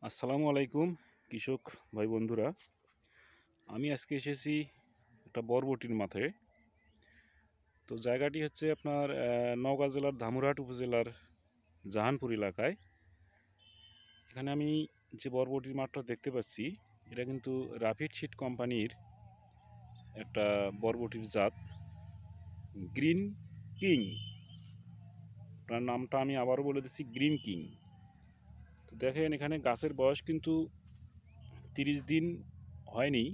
আসসালামু আলাইকুম কৃষক ভাই বন্ধুরা। আমি আজকে এসেছি একটা বরবটির মাঠে। তো জায়গাটি হচ্ছে আপনার নওগাঁ জেলার ধামুরহাট উপজেলার জাহানপুর এলাকায়। এখানে আমি যে বরবটির মাঠটা দেখতে পাচ্ছি, এটা কিন্তু রাফিড সিড কোম্পানির একটা বরবটির জাত, গ্রিন কিং। আপনার নামটা আমি আবারও বলে দিচ্ছি, গ্রিন কিং। তো দেখেন, এখানে গাছের বয়স কিন্তু 30 দিন হয়নি।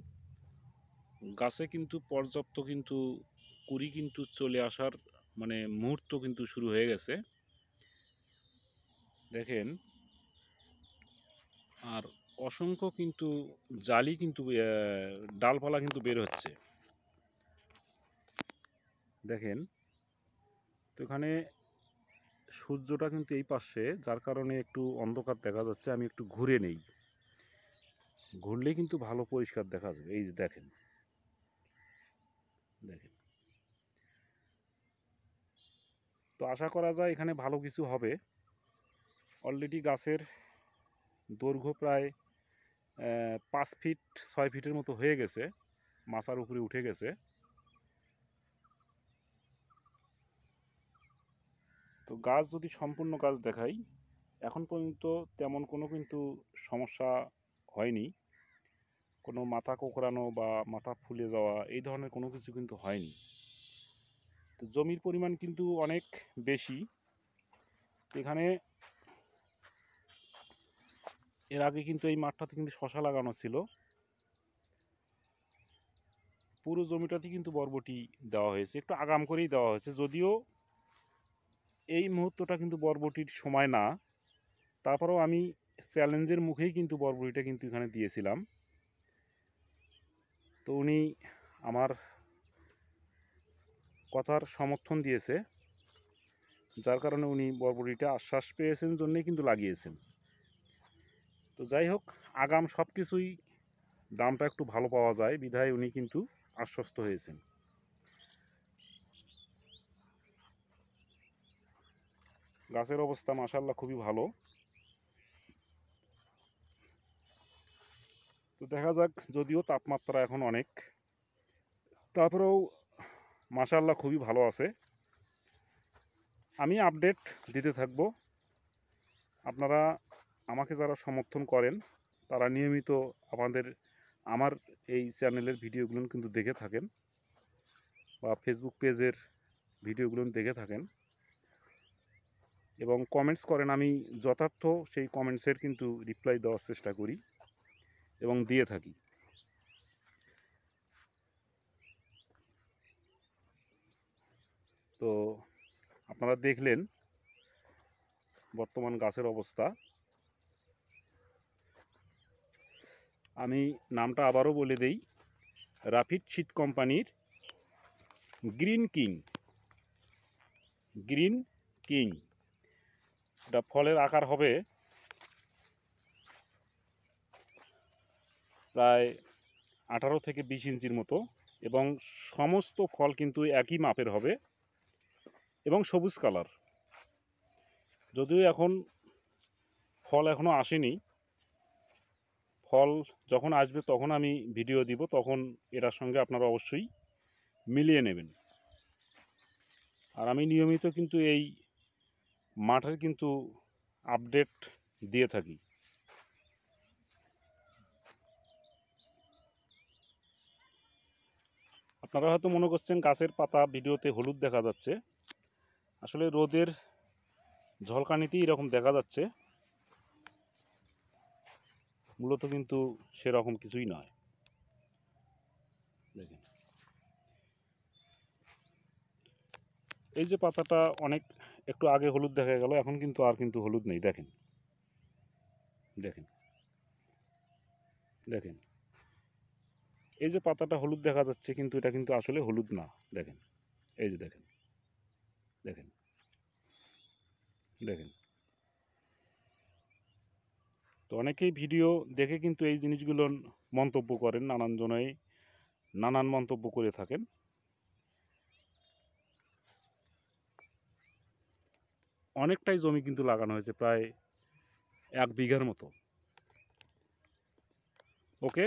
গাছে কিন্তু পর্যাপ্ত কিন্তু কুড়ি কিন্তু চলে আসার মুহূর্ত কিন্তু শুরু হয়ে গেছে, দেখেন। আর অসংখ্য কিন্তু জালি কিন্তু ডালপালা কিন্তু বের হচ্ছে, দেখেন। তো এখানে সূর্যটা কিন্তু এই পাশে, যার কারণে একটু অন্ধকার দেখা যাচ্ছে। আমি একটু ঘুরে নেই, ঘুরলে কিন্তু ভালো পরিষ্কার দেখা যাবে। এই যে দেখেন, দেখেন। তো আশা করা যায় এখানে ভালো কিছু হবে। অলরেডি গাছের দৈর্ঘ্য প্রায় 5 ফিট 6 ফিটের মতো হয়ে গেছে, মাচার উপরে উঠে গেছে। তো গাছ যদি সম্পূর্ণ গাছ দেখাই, এখন পর্যন্ত তেমন কোনো কিন্তু সমস্যা হয়নি। কোনো মাথা কোঁকড়ানো বা মাথা ফুলে যাওয়া এই ধরনের কোনো কিছু কিন্তু হয়নি। তো জমির পরিমাণ কিন্তু অনেক বেশি। এখানে এর আগে কিন্তু এই মাঠটাতে কিন্তু শশা লাগানো ছিল। পুরো জমিটাতে কিন্তু বরবটি দেওয়া হয়েছে, একটু আগাম করেই দেওয়া হয়েছে। যদিও এই মুহূর্তটা কিন্তু বরবটির সময় না, তারপরেও আমি চ্যালেঞ্জের মুখেই কিন্তু বরবটিটা কিন্তু এখানে দিয়েছিলাম। তো উনি আমার কথার সমর্থন দিয়েছে, যার কারণে উনি বরবটিটা আশ্বাস পেয়েছেন জন্যই কিন্তু লাগিয়েছেন। তো যাই হোক, আগাম সব কিছুই দামটা একটু ভালো পাওয়া যায় বিধায় উনি কিন্তু আশ্বস্ত হয়েছেন। গাছের অবস্থা মাশাআল্লাহ খুবই ভালো। তো দেখা যাক, যদিও তাপমাত্রা এখন অনেক, তারপরেও মাশাআল্লাহ খুবই ভালো আছে। আমি আপডেট দিতে থাকব। আপনারা আমাকে যারা সমর্থন করেন, তারা নিয়মিত আমার এই চ্যানেলের ভিডিওগুলো কিন্তু দেখে থাকেন, বা ফেসবুক পেজের ভিডিওগুলো দেখে থাকেন এবং কমেন্টস করেন। আমি যথার্থ সেই কমেন্টসের কিন্তু রিপ্লাই দেওয়ার চেষ্টা করি এবং দিয়ে থাকি। তো আপনারা দেখলেন বর্তমান গাছের অবস্থা। আমি নামটা আবারও বলে দেই, রাফিড সিড কোম্পানির গ্রিন কিং। গ্রিন কিং, এটা ফলের আকার হবে প্রায় 18 থেকে 20 ইঞ্চির মতো, এবং সমস্ত ফল কিন্তু একই মাপের হবে এবং সবুজ কালার। যদিও এখন ফল এখনও আসেনি, ফল যখন আসবে তখন আমি ভিডিও দিব, তখন এটার সঙ্গে আপনারা অবশ্যই মিলিয়ে নেবেন। আর আমি নিয়মিত কিন্তু এই মাঠের কিন্তু আপডেট দিয়ে থাকি। আপনারা হয়তো মনে করছেন গাছের পাতা ভিডিওতে হলুদ দেখা যাচ্ছে, আসলে রোদের ঝলকানিতেই এরকম দেখা যাচ্ছে, মূলত কিন্তু সেরকম কিছুই নয়। দেখেন, এই যে পাতাটা অনেক একটু আগে হলুদ দেখা গেল, এখন কিন্তু আর কিন্তু হলুদ নেই। দেখেন, দেখেন, দেখেন। এই যে পাতাটা হলুদ দেখা যাচ্ছে, কিন্তু এটা কিন্তু আসলে হলুদ না। দেখেন, এই যে দেখেন, দেখেন, দেখেন। তো অনেকেই ভিডিও দেখে কিন্তু এই জিনিসগুলো মন্তব্য করেন, নানান জনে নানান মন্তব্য করে থাকেন। অনেকটাই জমি কিন্তু লাগানো হয়েছে, প্রায় 1 বিঘার মতো। ওকে,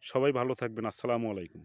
সবাই ভালো থাকবেন। আসসালামু আলাইকুম।